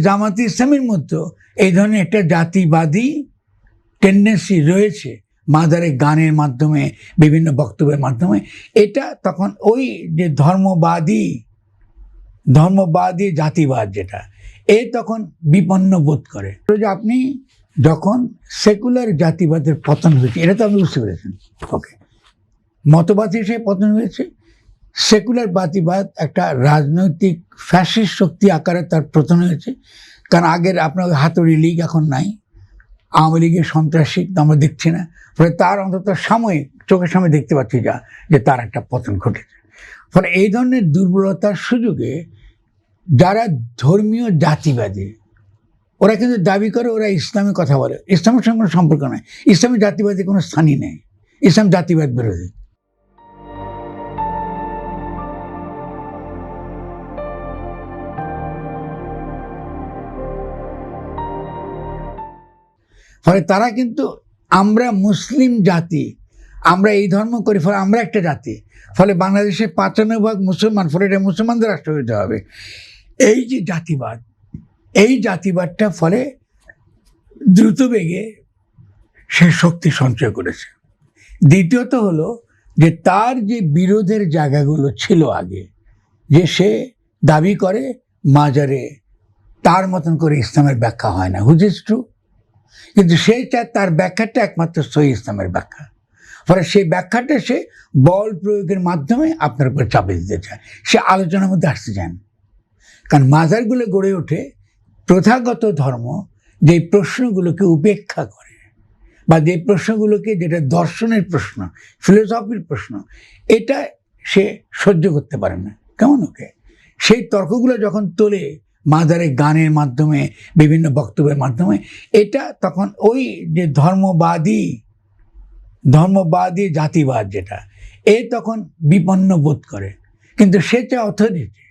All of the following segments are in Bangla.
জামাতে ইসলামের মতো এই ধরনের একটা জাতিবাদী টেন্ডেন্সি রয়েছে মাজারে গানের মাধ্যমে, বিভিন্ন বক্তব্যের মাধ্যমে, এটা তখন ওই যে ধর্মবাদী জাতিবাদ যেটা, তখন বিপন্ন বোধ করে। যে আপনি যখন সেকুলার জাতিবাদের পতন হয়েছে, এটা তো আপনি বুঝতে পেরেছেন। ওকে, মতবাদ হিসেবে পতন হয়েছে। সেকুলার জাতিবাদ একটা রাজনৈতিক ফ্যাসিস্ট শক্তি আকারে তার পতন হয়েছে। কারণ আগের আপনার হাতুড়ি লীগ এখন নাই, আওয়ামী লীগের সন্ত্রাসী আমরা দেখছি না, ফলে তার অন্তত সাময়িক চোখের সামনে দেখতে পাচ্ছি যে তার একটা পতন ঘটেছে। ফলে এই ধরনের দুর্বলতার সুযোগে যারা ধর্মীয় জাতিবাদী, ওরা কিন্তু দাবি করে ওরা ইসলামের কথা বলে। ইসলামের সঙ্গে কোনো সম্পর্ক নাই, ইসলামের জাতিবাদী কোনো স্থানই নেই, ইসলাম জাতিবাদ বিরোধী। ফলে তারা কিন্তু আমরা মুসলিম জাতি, আমরা এই ধর্ম করি, ফলে আমরা একটা জাতি, ফলে বাংলাদেশে 95% মুসলমান, ফলে এটা মুসলমানদের রাষ্ট্র হতে হবে। এই যে জাতিবাদ, এই জাতিবাদটা ফলে দ্রুত বেগে সে শক্তি সঞ্চয় করেছে। দ্বিতীয়ত হলো যে তার যে বিরোধের জায়গাগুলো ছিল আগে, যে সে দাবি করে মাজারে তার মতন করে ইসলামের ব্যাখ্যা হয় না, হুইচ ইজ ট্রু, কিন্তু সে চায় তার ব্যাখ্যাটা একমাত্র সহি ইসলামের ব্যাখ্যা। ফলে সেই ব্যাখ্যাটা সে বল প্রয়োগের মাধ্যমে আপনার উপর চাপে দিতে চায়, সে আলোচনার মধ্যে আসতে চান। কারণ মাজারগুলো গড়ে ওঠে প্রথাগত ধর্ম যে প্রশ্নগুলোকে উপেক্ষা করে, বা যে প্রশ্নগুলোকে, যেটা দর্শনের প্রশ্ন, ফিলোসফির প্রশ্ন, এটা সে সহ্য করতে পারে না। কেমন? ওকে, সেই তর্কগুলো যখন তোলে মাজারে গানের মাধ্যমে, বিভিন্ন বক্তব্যের মাধ্যমে, এটা তখন ওই যে ধর্মবাদী জাতিবাদ যেটা, তখন বিপন্ন বোধ করে। কিন্তু সে চায় অথরিটি।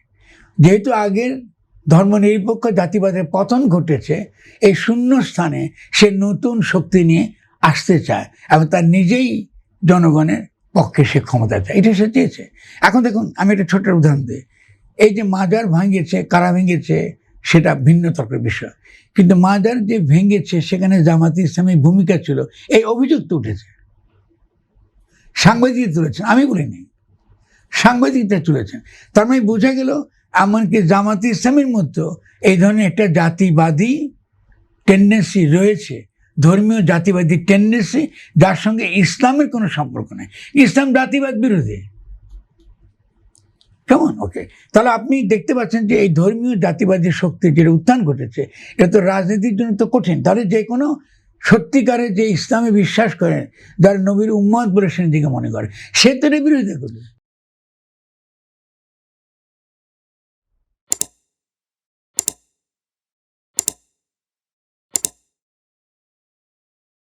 যেহেতু আগের ধর্মনিরপেক্ষ জাতিবাদের পতন ঘটেছে, এই শূন্য স্থানে সে নতুন শক্তি নিয়ে আসতে চায় এবং তার নিজেই জনগণের পক্ষে সে ক্ষমতা চায়, এটা সে চেয়েছে। এখন দেখুন, আমি একটা ছোট উদাহরণ দিই। এই যে মাজার ভাঙিয়েছে, কারা ভেঙেছে সেটা ভিন্ন তর্কের বিষয়, কিন্তু মাজার যে ভেঙেছে সেখানে জামাতে ইসলামের ভূমিকা ছিল, এই অভিযোগ তো উঠেছে, সাংবাদিক তুলেছেন, আমি বলিনি, সাংবাদিকরা তুলেছেন। তার মানে বোঝা গেল এমনকি জামাতে ইসলামের মতো এই ধরনের একটা জাতিবাদী টেন্ডেন্সি রয়েছে, ধর্মীয় জাতিবাদী টেন্ডেন্সি, যার সঙ্গে ইসলামের কোনো সম্পর্ক নেই, ইসলাম জাতিবাদ বিরোধী। কেমন? ওকে, তাহলে আপনি দেখতে পাচ্ছেন যে এই ধর্মীয় জাতিবাদী শক্তি যেটা উত্থান ঘটেছে, এটা তো রাজনীতির জন্য তো কঠিন। তাহলে যে কোনো সত্যিকারের যে ইসলামে বিশ্বাস করেন, যার নবীর উম্মত বলে সে নিজেকে মনে করে, সে তো এর বিরোধিতা করবে।